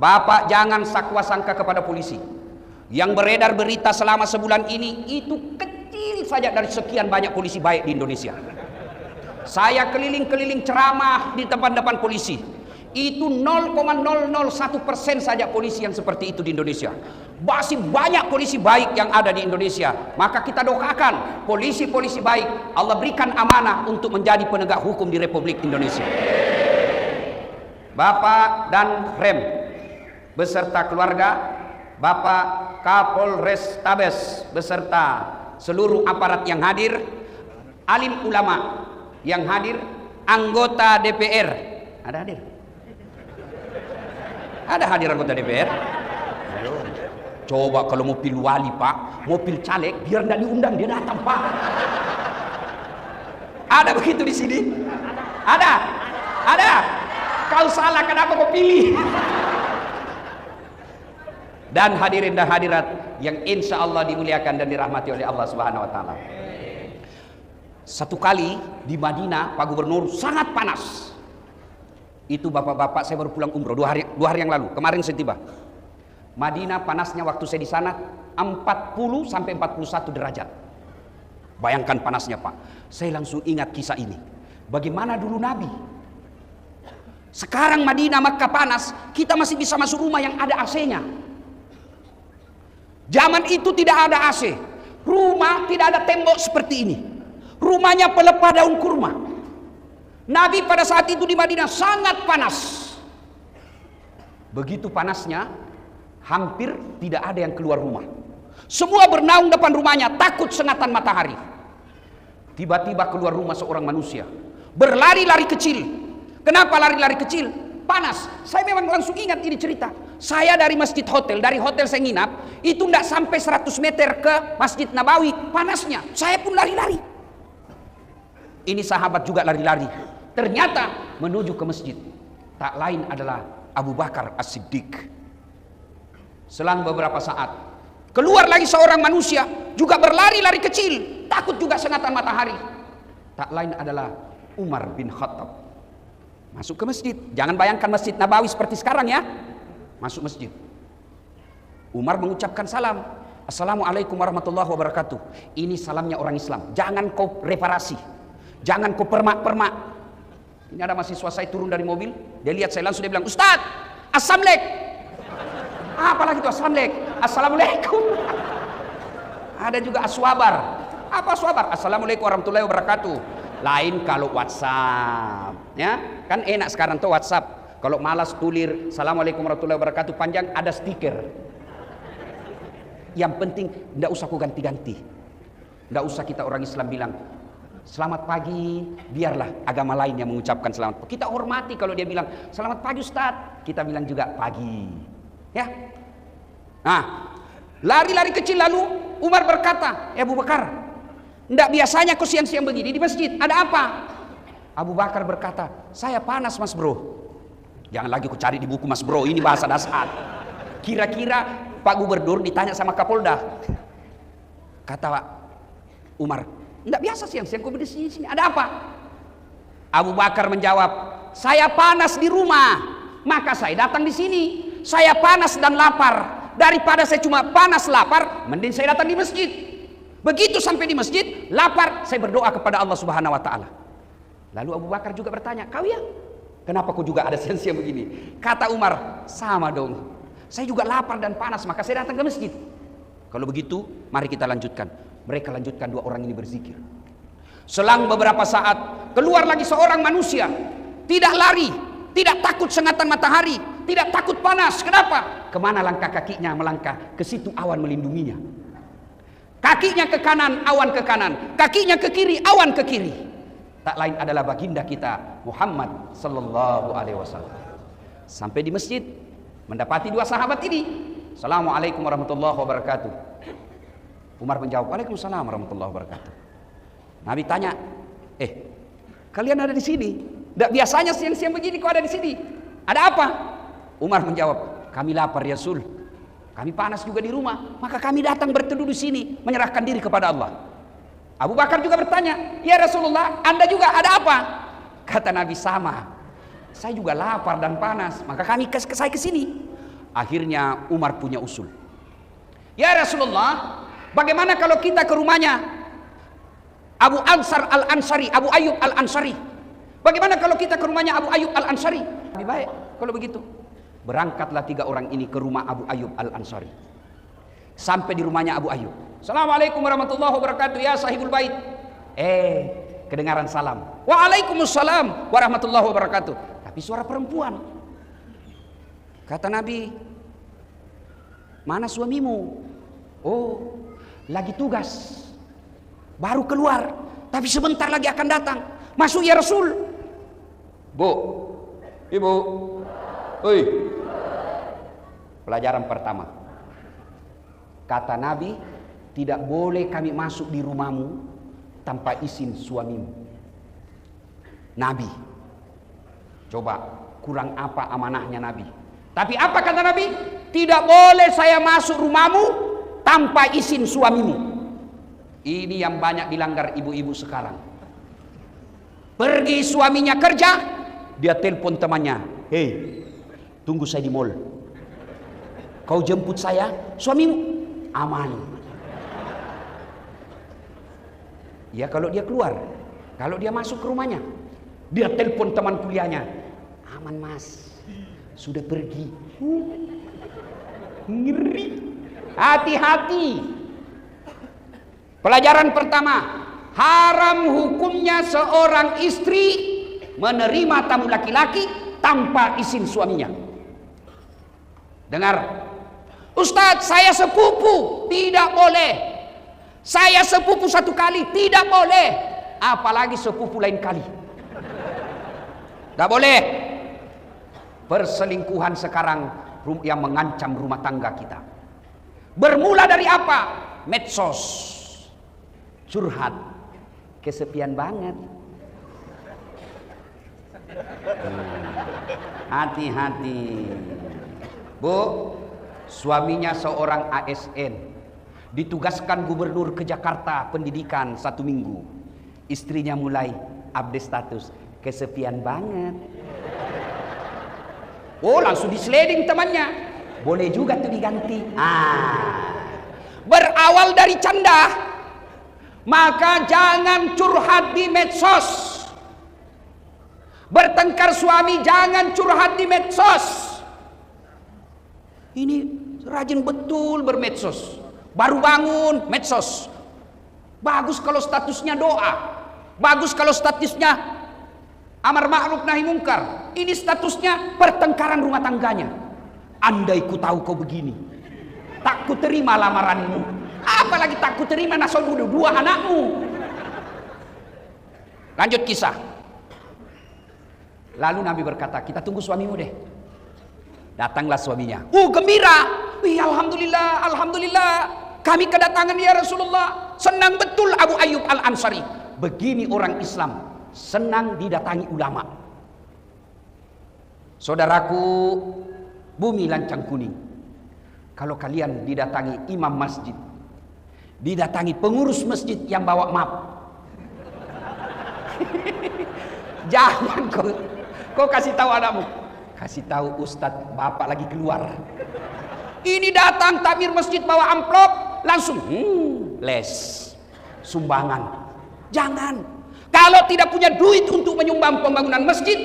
Bapak jangan sakwa sangka kepada polisi. Yang beredar berita selama sebulan ini itu kecil saja dari sekian banyak polisi baik di Indonesia. Saya keliling-keliling ceramah di depan-depan polisi. Itu 0,001% saja polisi yang seperti itu di Indonesia. Masih banyak polisi baik yang ada di Indonesia. Maka kita doakan polisi-polisi baik, Allah berikan amanah untuk menjadi penegak hukum di Republik Indonesia. Bapak dan Rem beserta keluarga, Bapak Kapolres Tabes beserta seluruh aparat yang hadir, alim ulama yang hadir, anggota DPR ada hadir? Ada hadir anggota DPR? Coba kalau mau pilih wali Pak, mau pilih caleg, biar tidak diundang dia datang Pak. Ada begitu di sini? Ada? Ada? Kau salah, kenapa kau pilih? Dan hadirin dan hadirat yang insya Allah dimuliakan dan dirahmati oleh Allah Subhanahu Wa Taala. Satu kali di Madinah, Pak Gubernur, sangat panas. Itu bapak-bapak, saya baru pulang umroh dua hari yang lalu, kemarin saya tiba. Madinah panasnya waktu saya di sana 40 sampai 41 derajat. Bayangkan panasnya Pak. Saya langsung ingat kisah ini. Bagaimana dulu Nabi? Sekarang Madinah Makkah panas, kita masih bisa masuk rumah yang ada AC-nya. Zaman itu tidak ada AC. Rumah tidak ada tembok seperti ini. Rumahnya pelepah daun kurma. Nabi pada saat itu di Madinah sangat panas. Begitu panasnya, hampir tidak ada yang keluar rumah. Semua bernaung depan rumahnya, takut sengatan matahari. Tiba-tiba keluar rumah seorang manusia, berlari-lari kecil. Kenapa lari-lari kecil? Panas. Saya memang langsung ingat ini cerita. Saya dari masjid hotel, dari hotel saya nginap, itu tidak sampai 100 meter ke Masjid Nabawi. Panasnya, saya pun lari-lari. Ini sahabat juga lari-lari. Ternyata menuju ke masjid. Tak lain adalah Abu Bakar As-Siddiq. Selang beberapa saat, keluar lagi seorang manusia, juga berlari-lari kecil, takut juga sengatan matahari. Tak lain adalah Umar bin Khattab. Masuk ke masjid. Jangan bayangkan Masjid Nabawi seperti sekarang ya. Masuk masjid. Umar mengucapkan salam. Assalamualaikum warahmatullahi wabarakatuh. Ini salamnya orang Islam. Jangan kau reparasi. Jangan kau permak-permak. Ini ada mahasiswa saya turun dari mobil. Dia lihat saya langsung dia bilang, Ustaz, Assalamualaikum. Apalagi itu Assalamualaikum. Ada juga aswabar. Apa aswabar? Assalamualaikum warahmatullahi wabarakatuh. Lain kalau WhatsApp, ya kan enak sekarang tuh WhatsApp. Kalau malas tulir Assalamualaikum warahmatullahi wabarakatuh panjang, ada stiker. Yang penting tidak usah ku ganti-ganti. Tidak usah kita orang Islam bilang selamat pagi, biarlah agama lain yang mengucapkan selamat pagi. Kita hormati kalau dia bilang selamat pagi Ustaz, kita bilang juga pagi. Ya. Nah, lari-lari kecil lalu Umar berkata, Abu Bakar, tidak biasanya kau siang-siang begini di masjid, ada apa? Abu Bakar berkata, saya panas mas bro. Jangan lagi ku cari di buku mas bro, ini bahasa dasar. Kira-kira Pak Gubernur ditanya sama Kapolda. Kata Umar, tidak biasa siang-siang kau berdiri sini, ada apa? Abu Bakar menjawab, saya panas di rumah, maka saya datang di sini. Saya panas dan lapar. Daripada saya cuma panas lapar, mending saya datang di masjid. Begitu sampai di masjid, lapar, saya berdoa kepada Allah Subhanahu Wa Taala. Lalu Abu Bakar juga bertanya, kau ya? Kenapa kau juga ada siang-siang begini? Kata Umar, sama dong. Saya juga lapar dan panas, maka saya datang ke masjid. Kalau begitu, mari kita lanjutkan. Mereka lanjutkan, dua orang ini berzikir. Selang beberapa saat, keluar lagi seorang manusia. Tidak lari, tidak takut sengatan matahari, tidak takut panas. Kenapa? Kemana langkah kakinya melangkah? Ke situ awan melindunginya. Kakinya ke kanan, awan ke kanan. Kakinya ke kiri, awan ke kiri. Tak lain adalah baginda kita Muhammad sallallahu alaihi wasallam. Sampai di masjid, mendapati dua sahabat ini. Assalamualaikum warahmatullahi wabarakatuh. Umar menjawab, Waalaikumsalam warahmatullahi wabarakatuh. Nabi tanya, kalian ada di sini? Tidak biasanya siang-siang begini kau ada di sini. Ada apa? Umar menjawab, kami lapar ya Rasul. Kami panas juga di rumah, maka kami datang berteduh di sini, menyerahkan diri kepada Allah. Abu Bakar juga bertanya, ya Rasulullah, Anda juga ada apa? Kata Nabi, sama. Saya juga lapar dan panas, maka saya ke sini. Akhirnya Umar punya usul. Ya Rasulullah, bagaimana kalau kita ke rumahnya Abu Ansar Al-Ansari, Abu Ayyub Al-Ansari? Bagaimana kalau kita ke rumahnya Abu Ayyub Al-Ansari? Lebih baik kalau begitu. Berangkatlah 3 orang ini ke rumah Abu Ayyub Al-Ansari. Sampai di rumahnya Abu Ayyub. Assalamualaikum warahmatullahi wabarakatuh ya sahibul bait. Kedengaran salam. Waalaikumsalam warahmatullahi wabarakatuh. Tapi suara perempuan. Kata Nabi, mana suamimu? Oh, lagi tugas. Baru keluar, tapi sebentar lagi akan datang. Masuk ya Rasul. Bu, ibu. Oi. Pelajaran pertama. Kata Nabi, tidak boleh kami masuk di rumahmu tanpa izin suamimu. Nabi. Coba, kurang apa amanahnya Nabi? Tapi apa kata Nabi? Tidak boleh saya masuk rumahmu tanpa izin suamimu. Ini yang banyak dilanggar ibu-ibu sekarang. Pergi suaminya kerja, dia telepon temannya. Hei, tunggu saya di mall. Kau jemput saya, suamimu aman. Ya kalau dia keluar, kalau dia masuk ke rumahnya, dia telepon teman kuliahnya. Aman mas, sudah pergi. Ngeri. Hati-hati. Pelajaran pertama, haram hukumnya seorang istri menerima tamu laki-laki tanpa izin suaminya. Dengar, Ustadz saya sepupu, tidak boleh. Saya sepupu 1 kali, tidak boleh. Apalagi sepupu lain kali. Tidak boleh. Perselingkuhan sekarang yang mengancam rumah tangga kita. Bermula dari apa? Medsos. Curhat. Kesepian banget. Hati-hati. Bu, suaminya seorang ASN. Ditugaskan gubernur ke Jakarta pendidikan 1 minggu. Istrinya mulai update status. Kesepian banget. Oh, langsung disleding temannya. Boleh juga tuh diganti. Berawal dari canda, maka jangan curhat di medsos. Bertengkar suami jangan curhat di medsos. Ini rajin betul bermedsos. Baru bangun medsos. Bagus kalau statusnya doa. Bagus kalau statusnya amar ma'ruf nahi mungkar. Ini statusnya pertengkaran rumah tangganya. Andai ku tahu kau begini, tak ku terima lamaranmu. Apalagi tak ku terima nasol 2 anakmu. Lanjut kisah. Lalu Nabi berkata, kita tunggu suamimu deh. Datanglah suaminya. Gembira. Alhamdulillah, alhamdulillah. Kami kedatangan ya Rasulullah. Senang betul Abu Ayyub Al-Ansari. Begini orang Islam, senang didatangi ulama. Saudaraku, bumi lancang kuning. Kalau kalian didatangi imam masjid, didatangi pengurus masjid yang bawa map, jangan kau kasih tahu anakmu, kasih tahu ustadz bapak lagi keluar. Ini datang takmir masjid bawa amplop, langsung les sumbangan. Jangan. Kalau tidak punya duit untuk menyumbang pembangunan masjid,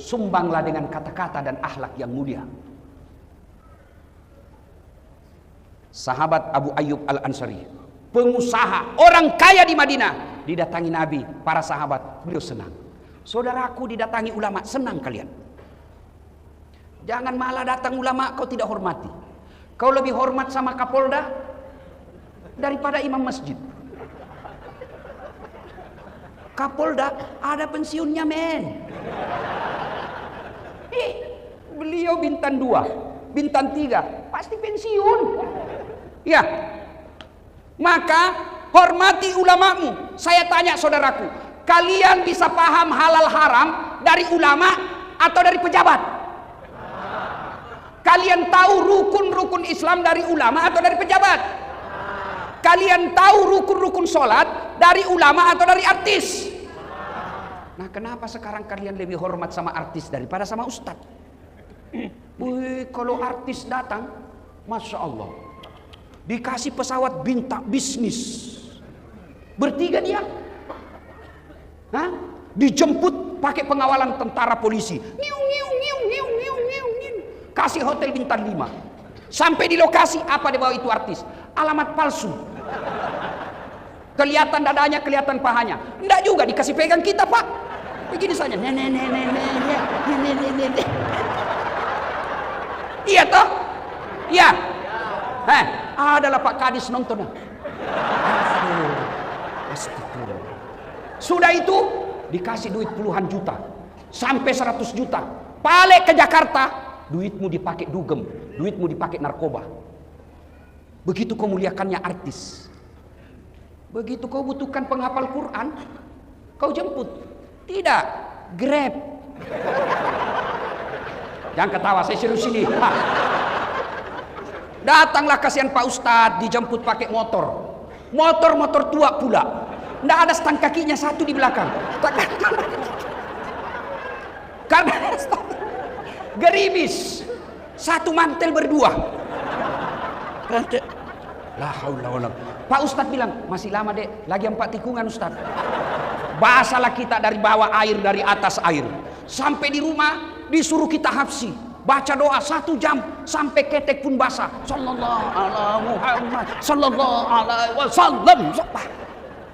sumbanglah dengan kata-kata dan akhlak yang mulia. Sahabat Abu Ayyub Al-Ansari, pengusaha, orang kaya di Madinah, didatangi Nabi, para sahabat, beliau senang. Saudaraku didatangi ulama, senang kalian. Jangan malah datang ulama kau tidak hormati. Kau lebih hormat sama Kapolda daripada imam masjid. Kapolda ada pensiunnya men. Beliau bintang 2, bintang 3, pasti pensiun. Ya. Maka hormati ulamamu. Saya tanya saudaraku, kalian bisa paham halal haram dari ulama atau dari pejabat? Kalian tahu rukun-rukun Islam dari ulama atau dari pejabat? Kalian tahu rukun-rukun sholat dari ulama atau dari artis? Nah, kenapa sekarang kalian lebih hormat sama artis daripada sama ustadz? Wih, kalau artis datang, Masya Allah, dikasih pesawat bintang bisnis, bertiga dia, hah? Dijemput pakai pengawalan tentara polisi, kasih hotel bintang 5. Sampai di lokasi, apa di bawah itu artis? Alamat palsu. Kelihatan dadanya, kelihatan pahanya. Enggak juga, dikasih pegang kita, Pak. Begini saja. Iya toh? Iya. Adalah Pak Kadis nonton. Astagfirullah. Sudah itu dikasih duit puluhan juta, sampai 100 juta. Balik ke Jakarta, duitmu dipakai dugem, duitmu dipakai narkoba. Begitu kau muliakannya artis. Begitu kau butuhkan penghafal Quran, kau jemput. Tidak, Grab. Jangan ketawa, saya serius ini. Datanglah kasihan Pak Ustadz, dijemput pakai motor. Motor tua pula. Nggak ada stang kakinya satu di belakang. Karena gerimis. Satu mantel berdua. La haula wala. Pak Ustadz bilang, masih lama dek, lagi 4 tikungan Ustadz. Basalah kita dari bawah air, dari atas air. Sampai di rumah disuruh kita hafsi, baca doa 1 jam sampai ketek pun basah. Sallallahu alaihi Muhammad, sallallahu alaihi wasallam.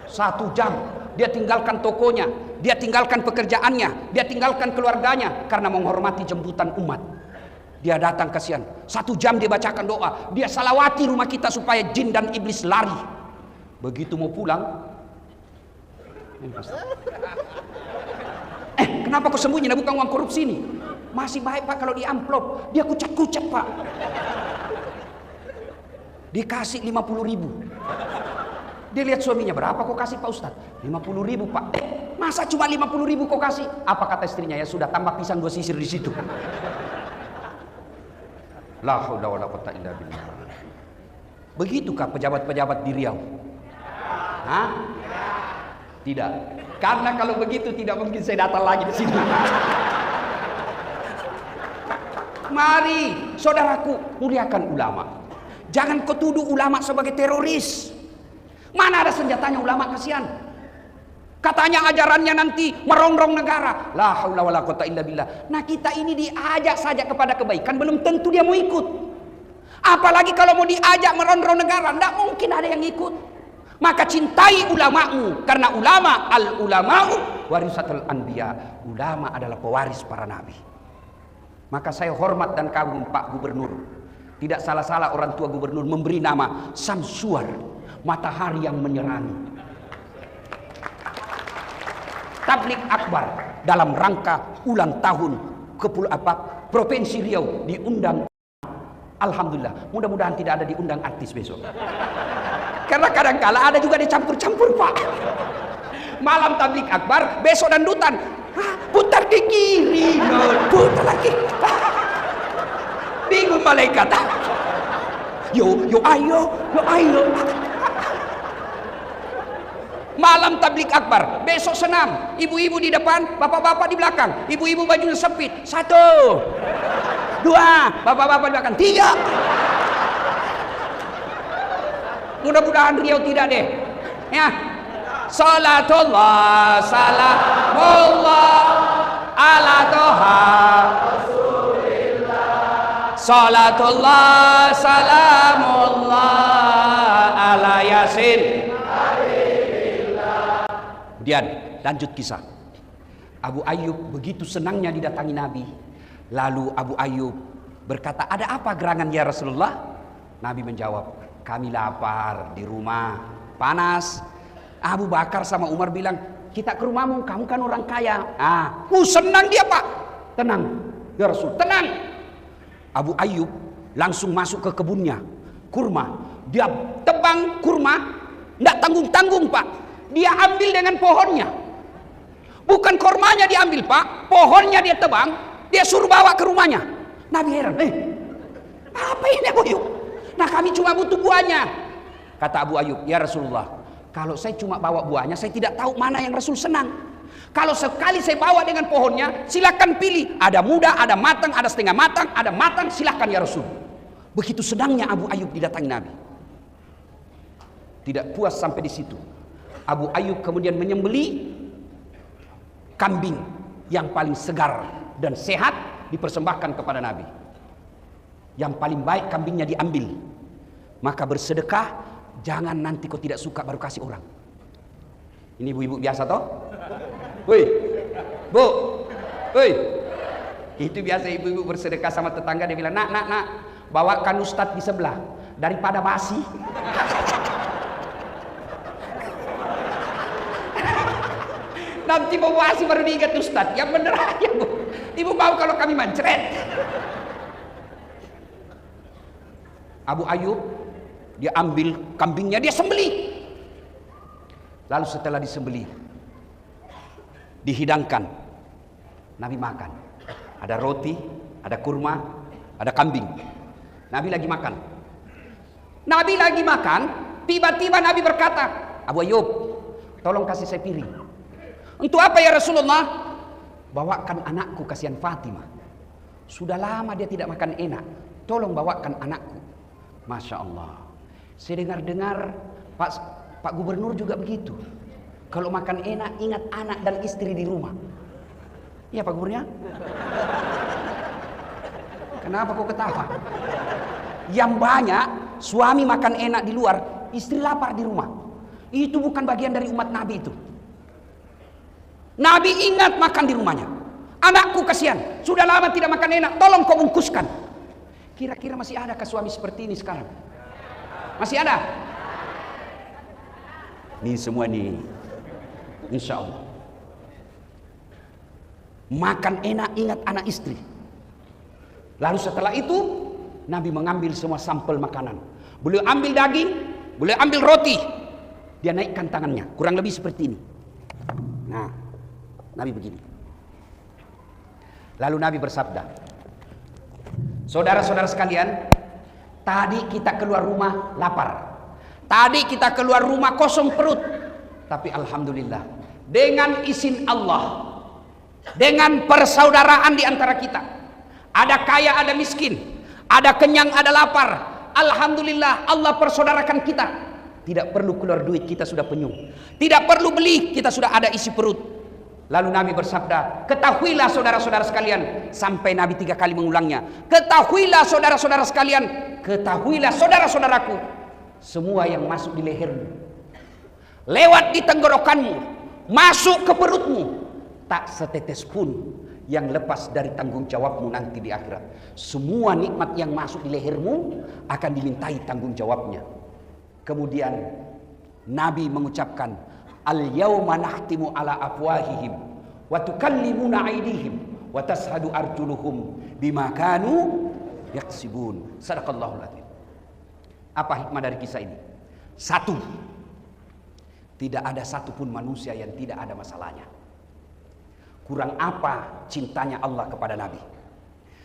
1 jam dia tinggalkan tokonya, dia tinggalkan pekerjaannya, dia tinggalkan keluarganya karena menghormati jemputan umat. Dia datang kasihan, 1 jam dia bacakan doa, dia salawati rumah kita supaya jin dan iblis lari. Begitu mau pulang, kenapa kau sembunyi? Nah, bukan uang korupsi ini. Masih baik Pak kalau di amplop, dia kucek-kucek Pak. Dikasih 50.000. Dia lihat suaminya, berapa kau kasih Pak Ustadz? 50.000 Pak. Masa cuma 50.000 kau kasih? Apa kata istrinya? Ya sudah, tambah pisang 2 sisir di situ. La haula wala quwwata illa billah. Begitukah pejabat-pejabat di Riau? Hah? Tidak. Karena kalau begitu tidak mungkin saya datang lagi di sini. Mari, saudaraku, muliakan ulama. Jangan kau tuduh ulama sebagai teroris. Mana ada senjatanya ulama, kasihan. Katanya ajarannya nanti merongrong negara. La haula wala quwwata illa billah. Nah, kita ini diajak saja kepada kebaikan, belum tentu dia mau ikut. Apalagi kalau mau diajak merongrong negara, tidak mungkin ada yang ikut. Maka cintai ulamamu, karena ulama, al-ulama'u warisatul anbiya. Ulama adalah pewaris para nabi. Maka saya hormat dan kagum Pak Gubernur. Tidak salah-salah orang tua gubernur memberi nama Samsuar, matahari yang menyerani. Tablik akbar dalam rangka ulang tahun Provinsi Riau diundang. Alhamdulillah, mudah-mudahan tidak ada diundang artis besok. Karena kadang-kala ada juga dicampur-campur Pak. Malam tablik akbar, besok dandutan. Putar ke kiri, putar lagi. Bingung malaikat. Yo ayo. Malam tablik akbar, besok senam. Ibu-ibu di depan, bapak-bapak di belakang. Ibu-ibu bajunya sempit. 1, 2, bapak-bapak di belakang. 3. Mudah-mudahan Riau tidak deh. Ya. Salatullah salamullah ala toha Rasulillah. Salatullah salamullah ala Yasin. Kemudian lanjut kisah. Abu Ayyub begitu senangnya didatangi Nabi. Lalu Abu Ayyub berkata, ada apa gerangan ya Rasulullah? Nabi menjawab, kami lapar di rumah, panas. Abu Bakar sama Umar bilang, kita ke rumahmu, kamu kan orang kaya. Senang dia Pak. Tenang ya Rasul, tenang. Abu Ayyub langsung masuk ke kebunnya, kurma. Dia tebang kurma, tidak tanggung-tanggung Pak. Dia ambil dengan pohonnya. Bukan kurmanya diambil Pak, pohonnya dia tebang, dia suruh bawa ke rumahnya. Nabi heran, apa ini Abu Ayyub? Nah, kami cuma butuh buahnya. Kata Abu Ayyub, ya Rasulullah, kalau saya cuma bawa buahnya, saya tidak tahu mana yang Rasul senang. Kalau sekali saya bawa dengan pohonnya, silakan pilih. Ada muda, ada matang, ada setengah matang, ada matang, silakan ya Rasul. Begitu senangnya Abu Ayyub didatangi Nabi. Tidak puas sampai di situ. Abu Ayyub kemudian menyembelih kambing yang paling segar dan sehat, dipersembahkan kepada Nabi. Yang paling baik kambingnya diambil. Maka bersedekah, jangan nanti kau tidak suka baru kasih orang. Ini ibu-ibu biasa toh? Woi, bu, woi. Itu biasa ibu-ibu bersedekah sama tetangga, dia bilang, nak, bawakan ustadz di sebelah daripada basi. Nanti mau basi baru diingat ustadz. Yang bener aja bu. Ibu mau kalau kami mancret. Abu Ayyub dia ambil kambingnya, dia sembelih. Lalu setelah disembelih, dihidangkan, Nabi makan. Ada roti, ada kurma, ada kambing. Nabi lagi makan. Tiba-tiba Nabi berkata, Abu Ayyub, tolong kasih saya piring. Untuk apa ya Rasulullah? Bawakan anakku, kasihan Fatimah. Sudah lama dia tidak makan enak. Tolong bawakan anakku. Masya Allah. Saya dengar-dengar Pak Gubernur juga begitu. Kalau makan enak, ingat anak dan istri di rumah. Iya Pak Gubernurnya? Kenapa kok ketawa? Yang banyak suami makan enak di luar, istri lapar di rumah. Itu bukan bagian dari umat Nabi itu. Nabi ingat makan di rumahnya. Anakku kasihan, sudah lama tidak makan enak, tolong kau bungkuskan. Kira-kira masih adakah suami seperti ini sekarang? Masih ada? Ini semua nih, insya Allah. Makan enak, ingat anak istri. Lalu setelah itu Nabi mengambil semua sampel makanan. Beliau ambil daging, beliau ambil roti. Dia naikkan tangannya, kurang lebih seperti ini. Nah, Nabi begini. Lalu Nabi bersabda, saudara-saudara sekalian, tadi kita keluar rumah lapar. Tadi kita keluar rumah kosong perut. Tapi alhamdulillah, dengan izin Allah, dengan persaudaraan di antara kita, ada kaya, ada miskin, ada kenyang, ada lapar. Alhamdulillah, Allah persaudarakan kita. Tidak perlu keluar duit, kita sudah penyung. Tidak perlu beli, kita sudah ada isi perut. Lalu Nabi bersabda, ketahuilah saudara-saudara sekalian. Sampai Nabi 3 kali mengulangnya. Ketahuilah saudara-saudara sekalian. Ketahuilah saudara-saudaraku. Semua yang masuk di lehermu, lewat di tenggorokanmu, masuk ke perutmu, tak setetes pun yang lepas dari tanggung jawabmu nanti di akhirat. Semua nikmat yang masuk di lehermu akan dimintai tanggung jawabnya. Kemudian Nabi mengucapkan, al-yawma nahtimu ala afwahihim wa tukallimuna aydihim wa tashhadu arjuluhum bima kanu yaksibun. Sadaqallahul adzim. Apa hikmah dari kisah ini? Satu, tidak ada satupun manusia yang tidak ada masalahnya. Kurang apa cintanya Allah kepada Nabi?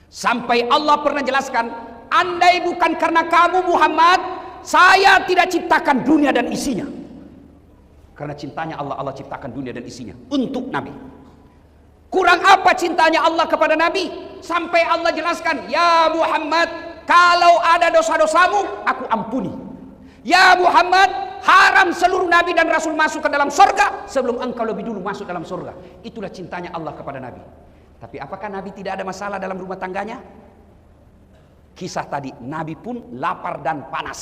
Sampai Allah pernah jelaskan, andai bukan karena kamu Muhammad, saya tidak ciptakan dunia dan isinya. Karena cintanya Allah, Allah ciptakan dunia dan isinya untuk Nabi. Kurang apa cintanya Allah kepada Nabi? Sampai Allah jelaskan, ya Muhammad, kalau ada dosa-dosamu, aku ampuni. Ya Muhammad, haram seluruh Nabi dan Rasul masuk ke dalam surga sebelum engkau lebih dulu masuk dalam surga. Itulah cintanya Allah kepada Nabi. Tapi apakah Nabi tidak ada masalah dalam rumah tangganya? Kisah tadi, Nabi pun lapar dan panas.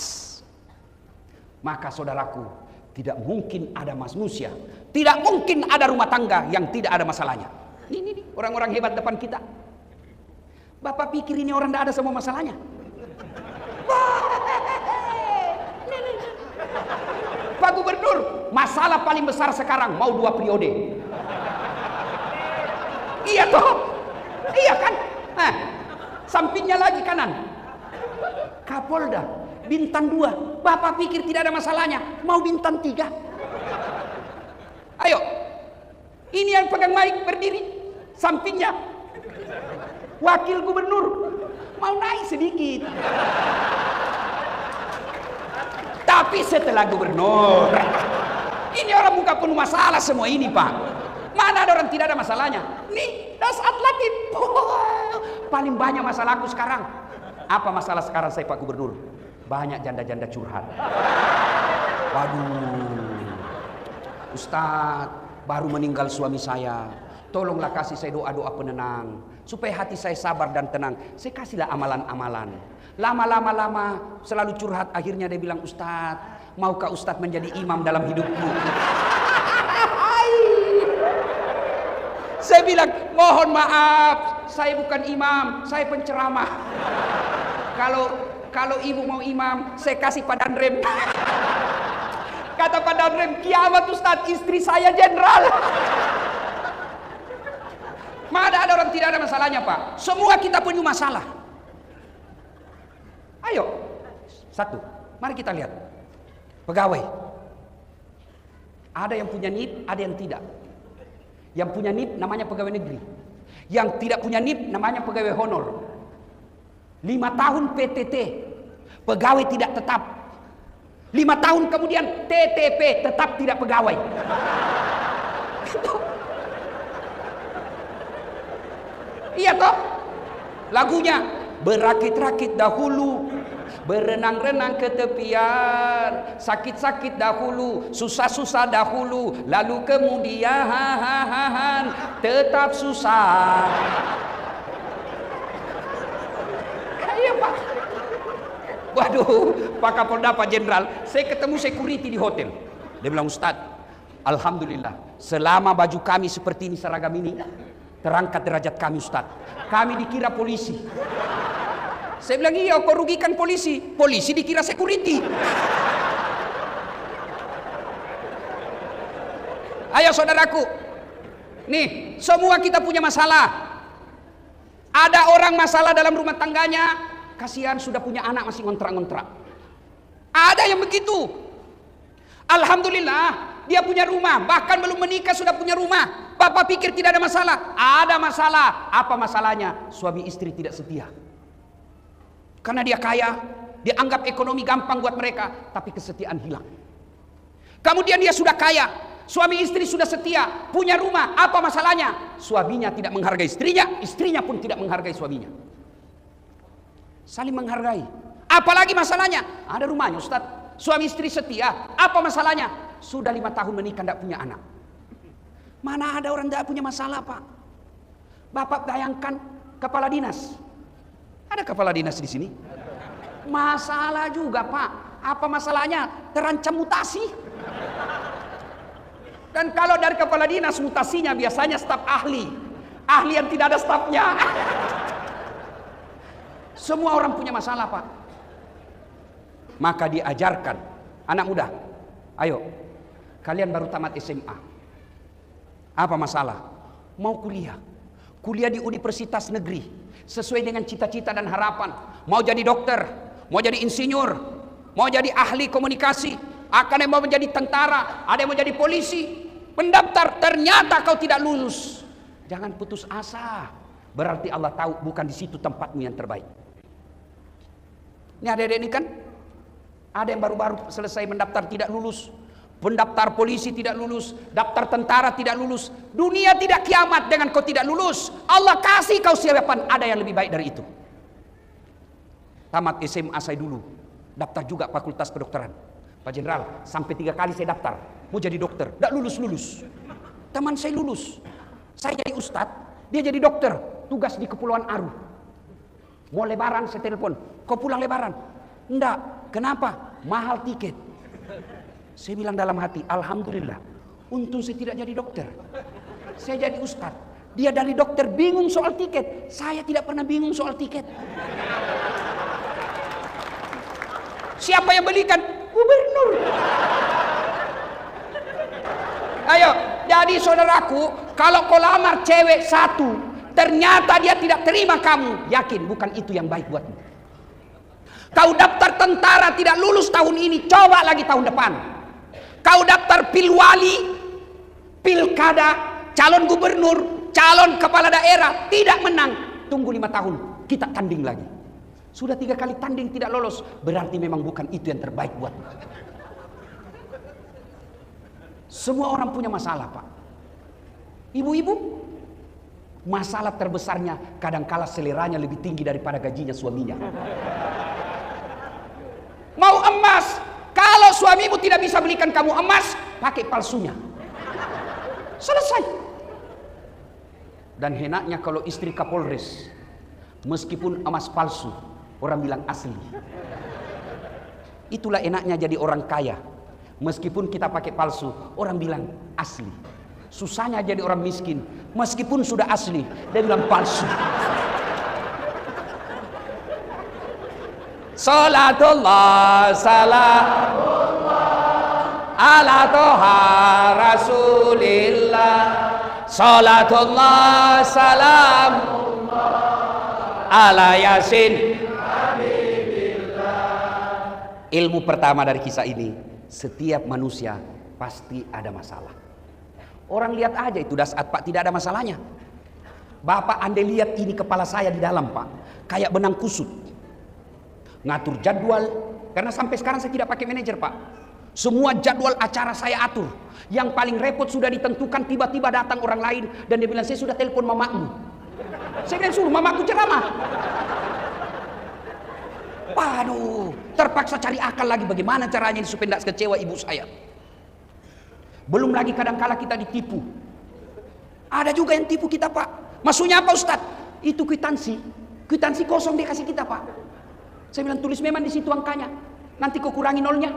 Maka saudaraku, tidak mungkin ada manusia, tidak mungkin ada rumah tangga yang tidak ada masalahnya. Ini orang-orang hebat depan kita. Bapak pikir ini orang tidak ada semua masalahnya? Pak Gubernur, masalah paling besar sekarang mau 2 periode. Iya toh? Iya kan? Nah, sampingnya lagi kanan, Kapolda, bintang 2. Bapak pikir tidak ada masalahnya, mau bintang 3. Ayo, ini yang pegang mic berdiri, sampingnya Wakil Gubernur, mau naik sedikit. Tapi setelah Gubernur, ini orang muka penuh masalah semua ini Pak. Mana Mana ada orang tidak ada masalahnya? Nih, saat lagi paling banyak masalahku sekarang. Apa masalah sekarang saya Pak Gubernur? Banyak janda-janda curhat. Waduh, Ustadz, baru meninggal suami saya. Tolonglah kasih saya doa-doa penenang supaya hati saya sabar dan tenang. Saya kasihlah amalan-amalan. Lama-lama selalu curhat. Akhirnya dia bilang, Ustadz, maukah Ustadz menjadi imam dalam hidupku? Saya bilang, mohon maaf, saya bukan imam, saya penceramah. Kalau ibu mau imam, saya kasih padan rem. Kata padan rem, kiamat Ustadz, istri saya jenderal. Mana ada orang tidak ada masalahnya Pak? Semua kita punya masalah. Ayo, satu, mari kita lihat. Pegawai. Ada yang punya NIP, ada yang tidak. Yang punya NIP namanya pegawai negeri. Yang tidak punya NIP namanya pegawai honor. 5 tahun PTT, pegawai tidak tetap. 5 tahun kemudian TTP, tetap tidak pegawai. Iya toh? Lagunya berakit-rakit dahulu, berenang-renang ke tepian, sakit-sakit dahulu, susah-susah dahulu, lalu kemudian tetap susah. Iya Pak. Waduh, Pak Kapolda, Pak Jenderal, saya ketemu security di hotel. Dia bilang, Ustadz, alhamdulillah, selama baju kami seperti ini, seragam ini, terangkat derajat kami Ustadz. Kami dikira polisi. Saya bilang, iya, kau rugikan polisi. Polisi dikira security. Ayo saudaraku, nih, semua kita punya masalah. Ada orang masalah dalam rumah tangganya, kasihan sudah punya anak masih ngontrak-ngontrak. Ada yang begitu. Alhamdulillah, dia punya rumah, bahkan belum menikah sudah punya rumah. Bapak pikir tidak ada masalah? Ada masalah. Apa masalahnya? Suami istri tidak setia. Karena dia kaya, dia anggap ekonomi gampang buat mereka, tapi kesetiaan hilang. Kemudian dia sudah kaya, suami istri sudah setia, punya rumah, apa masalahnya? Suaminya tidak menghargai istrinya, istrinya pun tidak menghargai suaminya. Saling menghargai. Apalagi masalahnya? Ada rumahnya Ustadz, suami istri setia, apa masalahnya? Sudah 5 tahun menikah tidak punya anak. Mana ada orang tidak punya masalah Pak? Bapak bayangkan kepala dinas. Ada kepala dinas di sini? Masalah juga Pak. Apa masalahnya? Terancam mutasi. Dan kalau dari kepala dinas mutasinya biasanya staf ahli. Ahli yang tidak ada stafnya. Semua orang punya masalah Pak. Maka diajarkan. Anak muda, ayo. Kalian baru tamat SMA. Apa masalah? Mau kuliah. Kuliah di universitas negeri. Sesuai dengan cita-cita dan harapan. Mau jadi dokter, mau jadi insinyur, mau jadi ahli komunikasi, akan yang mau menjadi tentara, ada yang mau jadi polisi. Mendaftar, ternyata kau tidak lulus. Jangan putus asa. Berarti Allah tahu bukan di situ tempatmu yang terbaik. Ini adik-adik ini kan, ada yang baru-baru selesai mendaftar tidak lulus. Pendaftar polisi tidak lulus, daftar tentara tidak lulus. Dunia tidak kiamat dengan kau tidak lulus. Allah kasih kau siapan, ada yang lebih baik dari itu. Tamat SMA saya dulu, daftar juga fakultas kedokteran. Pak Jenderal, sampai 3 kali saya daftar, mau jadi dokter, tidak lulus-lulus. Teman saya lulus, saya jadi ustadz, dia jadi dokter, tugas di Kepulauan Aru. Mau lebaran saya telepon, kau pulang lebaran? Enggak, kenapa? Mahal tiket. Saya bilang dalam hati, alhamdulillah, untung saya tidak jadi dokter. Saya jadi ustadz. Dia dari dokter bingung soal tiket. Saya tidak pernah bingung soal tiket. Siapa yang belikan? Gubernur. Ayo, jadi saudaraku, kalau kau lamar cewek satu, ternyata dia tidak terima kamu, yakin bukan itu yang baik buatmu. Kau daftar tentara tidak lulus tahun ini, coba lagi tahun depan. Kau daftar pilwali, pilkada, calon gubernur, calon kepala daerah, tidak menang. Tunggu 5 tahun, kita tanding lagi. Sudah 3 kali tanding tidak lolos, berarti memang bukan itu yang terbaik buatmu. Semua orang punya masalah Pak. Ibu-ibu, masalah terbesarnya kadangkala seleranya lebih tinggi daripada gajinya suaminya. Mau emas, kalau suamimu tidak bisa belikan kamu emas, pakai palsunya. Selesai. Dan henaknya kalau istri Kapolres, meskipun emas palsu, orang bilang asli. Itulah enaknya jadi orang kaya. Meskipun kita pakai palsu, orang bilang asli. Susahnya jadi orang miskin, meskipun sudah asli, dia bilang palsu. Salatullah salamullah ala toha rasulillah. Salatullah salamullah ala yasin habibillah. Ilmu pertama dari kisah ini, setiap manusia pasti ada masalah. Orang lihat aja itu dasar Pak, tidak ada masalahnya. Bapak andai lihat ini kepala saya di dalam Pak, kayak benang kusut. Ngatur jadwal, karena sampai sekarang saya tidak pakai manajer Pak. Semua jadwal acara saya atur. Yang paling repot sudah ditentukan, tiba-tiba datang orang lain dan dia bilang, saya sudah telepon mamamu. Saya bilang, suruh mamaku ceramah. Waduh, terpaksa cari akal lagi bagaimana caranya supaya tidak kecewa ibu saya. Belum lagi kadangkala kita ditipu. Ada juga yang tipu kita Pak. Maksudnya apa Ustaz? Itu kwitansi. Kwitansi kosong dia kasih kita Pak. Saya bilang tulis memang di situ angkanya. Nanti kau kurangi nolnya.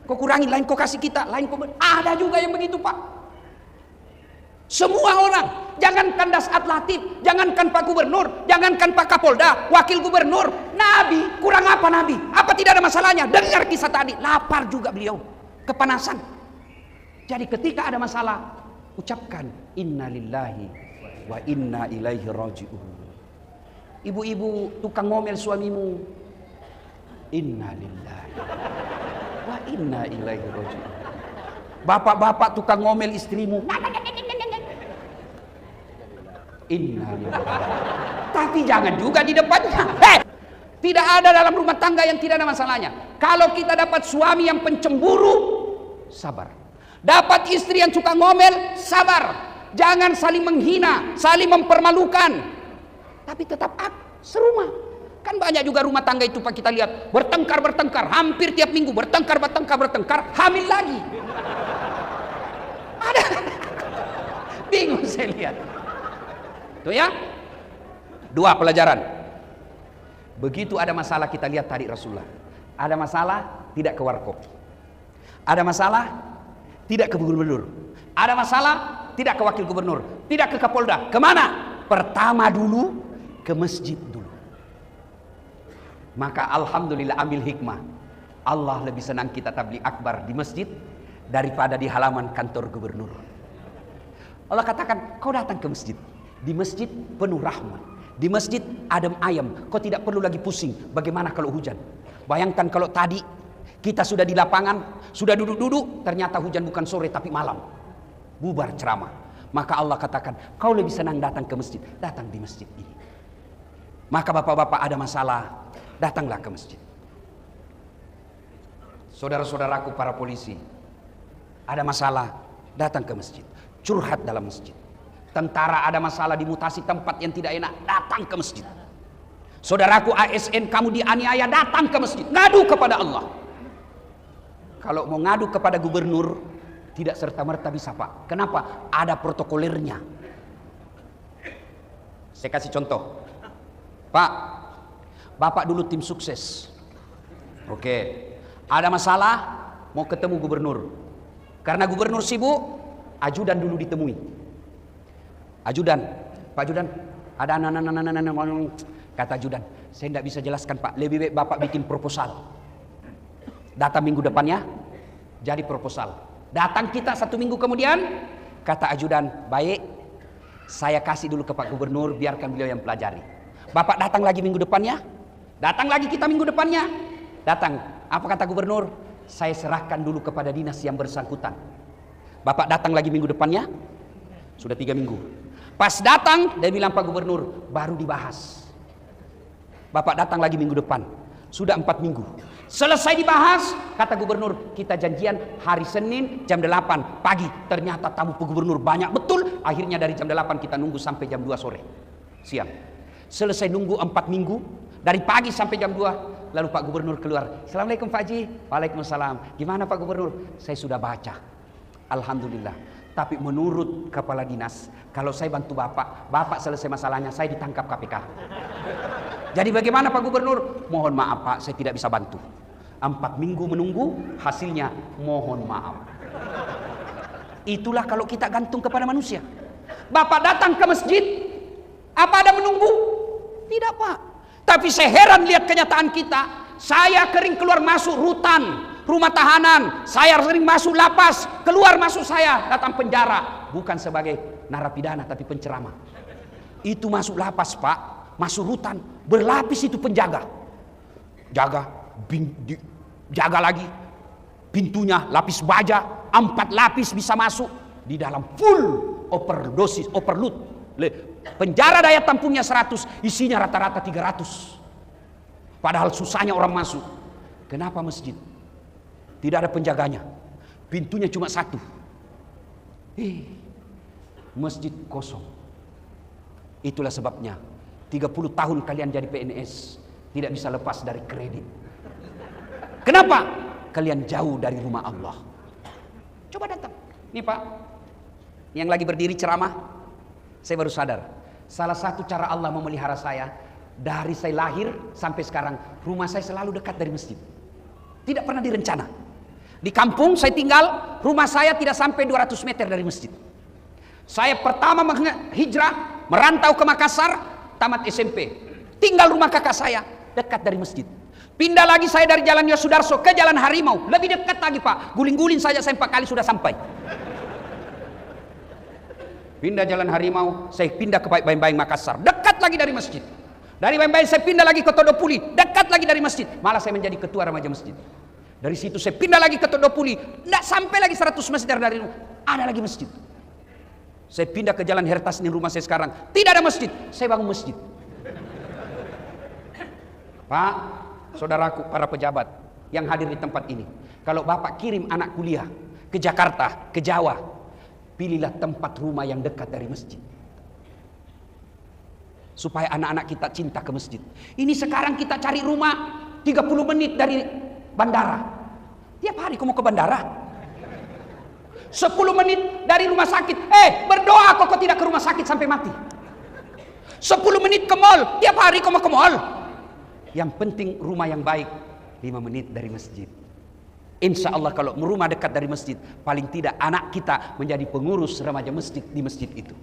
Kau kurangi, lain kau kasih kita. Lain kau ada juga yang begitu Pak. Semua orang. Jangankan Dasat Latif. Jangankan Pak Gubernur. Jangankan Pak Kapolda. Wakil Gubernur. Nabi. Kurang apa Nabi? Apa tidak ada masalahnya? Dengar kisah tadi. Lapar juga beliau. Kepanasan. Jadi ketika ada masalah, ucapkan inna lillahi wa inna ilaihi raji'un. Ibu-ibu tukang ngomel suamimu, inna lillahi wa inna ilaihi raji'un. Bapak-bapak tukang ngomel istrimu, inna lillahi. Tapi jangan juga di depannya. Tidak ada dalam rumah tangga yang tidak ada masalahnya. Kalau kita dapat suami yang pencemburu, sabar. Dapat istri yang suka ngomel, sabar. Jangan saling menghina, saling mempermalukan. Tapi tetap serumah. Kan banyak juga rumah tangga itu Pak kita lihat bertengkar, hampir tiap minggu bertengkar, hamil lagi. Ada. Bingung saya lihat. Tuh ya. 2 pelajaran. Begitu ada masalah kita lihat tadi Rasulullah. Ada masalah tidak ke warkop. Ada masalah tidak ke gubernur. Ada masalah tidak ke wakil gubernur. Tidak ke Kapolda. Kemana? Pertama dulu ke masjid dulu. Maka alhamdulillah ambil hikmah. Allah lebih senang kita tabligh akbar di masjid daripada di halaman kantor gubernur. Allah katakan kau datang ke masjid. Di masjid penuh rahmat. Di masjid adem ayam. Kau tidak perlu lagi pusing. Bagaimana kalau hujan? Bayangkan kalau tadi kita sudah di lapangan, sudah duduk-duduk, ternyata hujan bukan sore tapi malam. Bubar ceramah. Maka Allah katakan, kau lebih senang datang ke masjid. Datang di masjid ini. Maka bapak-bapak ada masalah, datanglah ke masjid. Saudara-saudaraku para polisi, ada masalah, datang ke masjid. Curhat dalam masjid. Tentara ada masalah di mutasi tempat yang tidak enak, datang ke masjid. Saudaraku ASN, kamu dianiaya, datang ke masjid. Ngadu kepada Allah. Kalau mau ngadu kepada gubernur, tidak serta-merta bisa Pak. Kenapa? Ada protokolernya. Saya kasih contoh. Pak, Bapak dulu tim sukses. Oke. Ada masalah, mau ketemu gubernur. Karena gubernur sibuk, ajudan dulu ditemui. Ajudan, Pak Ajudan, ada kata ajudan, saya tidak bisa jelaskan Pak. Lebih baik Bapak bikin proposal. Datang minggu depannya jadi proposal. Datang kita 1 minggu kemudian, kata ajudan, baik, saya kasih dulu ke Pak Gubernur, biarkan beliau yang pelajari. Bapak datang lagi minggu depannya, datang lagi kita minggu depannya, datang. Apa kata gubernur? Saya serahkan dulu kepada dinas yang bersangkutan. Bapak datang lagi minggu depannya, sudah 3 minggu. Pas datang, dia bilang Pak Gubernur, baru dibahas. Bapak datang lagi minggu depan, sudah 4 minggu. Selesai dibahas, kata gubernur, kita janjian hari Senin jam 8 pagi. Ternyata tamu Pak Gubernur banyak betul, Akhirnya dari jam 8 kita nunggu sampai jam 2 sore. Siang. Selesai nunggu 4 minggu. Dari pagi sampai jam 2. Lalu Pak Gubernur keluar. Assalamualaikum Pak Haji. Waalaikumsalam. Gimana Pak Gubernur? Saya sudah baca. Alhamdulillah. Tapi menurut kepala dinas, kalau saya bantu Bapak selesai masalahnya, saya ditangkap KPK. Jadi bagaimana Pak Gubernur? Mohon maaf Pak, saya tidak bisa bantu. 4 minggu menunggu, hasilnya mohon maaf. Itulah kalau kita gantung kepada manusia. Bapak datang ke masjid, apa ada menunggu? Tidak Pak. Tapi saya heran lihat kenyataan kita. Saya kering keluar masuk rutan, rumah tahanan. Saya sering masuk lapas, keluar masuk saya datang penjara. Bukan sebagai narapidana tapi penceramah. Itu masuk lapas Pak, masuk rutan, berlapis itu penjaga. Jaga lagi. Pintunya lapis baja, 4 lapis bisa masuk. Di dalam full overdosis, overload. Penjara daya tampungnya 100, isinya rata-rata 300. Padahal susahnya orang masuk. Kenapa masjid? Tidak ada penjaganya. Pintunya cuma 1. Masjid kosong. Itulah sebabnya 30 tahun kalian jadi PNS tidak bisa lepas dari kredit. Kenapa? Kalian jauh dari rumah Allah. Coba datang. Nih Pak, yang lagi berdiri ceramah, saya baru sadar. Salah satu cara Allah memelihara saya, dari saya lahir sampai sekarang, rumah saya selalu dekat dari masjid. Tidak pernah direncana. Di kampung saya tinggal, rumah saya tidak sampai 200 meter dari masjid. Saya pertama hijrah, merantau ke Makassar, tamat SMP. Tinggal rumah kakak saya, dekat dari masjid. Pindah lagi saya dari Jalan Yosudarso ke Jalan Harimau. Lebih dekat lagi Pak. Guling-guling saja saya 4 kali sudah sampai. Pindah Jalan Harimau, saya pindah ke Bayang-Bayang Makassar. Dekat lagi dari masjid. Dari Bayang-Bayang saya pindah lagi ke Todopuli. Dekat lagi dari masjid. Malah saya menjadi ketua remaja masjid. Dari situ saya pindah lagi ke Todopuli. Tidak sampai lagi 100 meter dari rumah. Ada lagi masjid. Saya pindah ke Jalan Hertas, ini rumah saya sekarang. Tidak ada masjid. Saya bangun masjid. Pak, saudaraku, para pejabat yang hadir di tempat ini, kalau Bapak kirim anak kuliah ke Jakarta, ke Jawa, pilihlah tempat rumah yang dekat dari masjid, supaya anak-anak kita cinta ke masjid. Ini sekarang kita cari rumah 30 menit dari bandara. Tiap hari kamu ke bandara. 10 menit dari rumah sakit. Berdoa kok tidak ke rumah sakit sampai mati. 10 menit ke mall. Tiap hari kamu ke mall. Yang penting rumah yang baik 5 menit dari masjid. Insya Allah kalau rumah dekat dari masjid, paling tidak anak kita menjadi pengurus remaja masjid di masjid itu.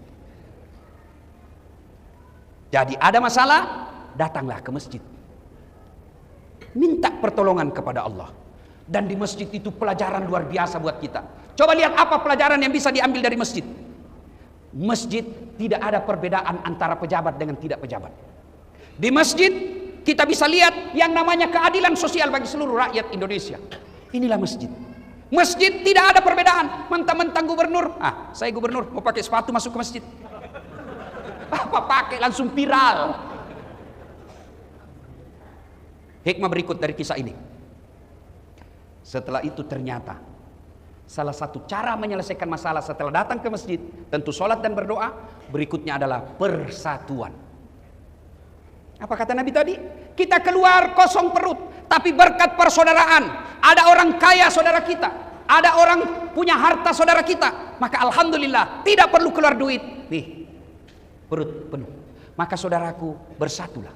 Jadi ada masalah, datanglah ke masjid. Minta pertolongan kepada Allah. Dan di masjid itu pelajaran luar biasa buat kita. Coba lihat apa pelajaran yang bisa diambil dari masjid. Masjid tidak ada perbedaan antara pejabat dengan tidak pejabat. Di masjid kita bisa lihat yang namanya keadilan sosial bagi seluruh rakyat Indonesia. Inilah masjid. Masjid tidak ada perbedaan. Mentang-mentang gubernur, saya gubernur mau pakai sepatu masuk ke masjid. Apa pakai langsung viral. Hikmah berikut dari kisah ini. Setelah itu ternyata salah satu cara menyelesaikan masalah setelah datang ke masjid, tentu sholat dan berdoa, berikutnya adalah persatuan. Apa kata Nabi tadi? Kita keluar kosong perut, tapi berkat persaudaraan. Ada orang kaya saudara kita, ada orang punya harta saudara kita, maka alhamdulillah tidak perlu keluar duit. Nih, perut penuh. Maka saudaraku, bersatulah.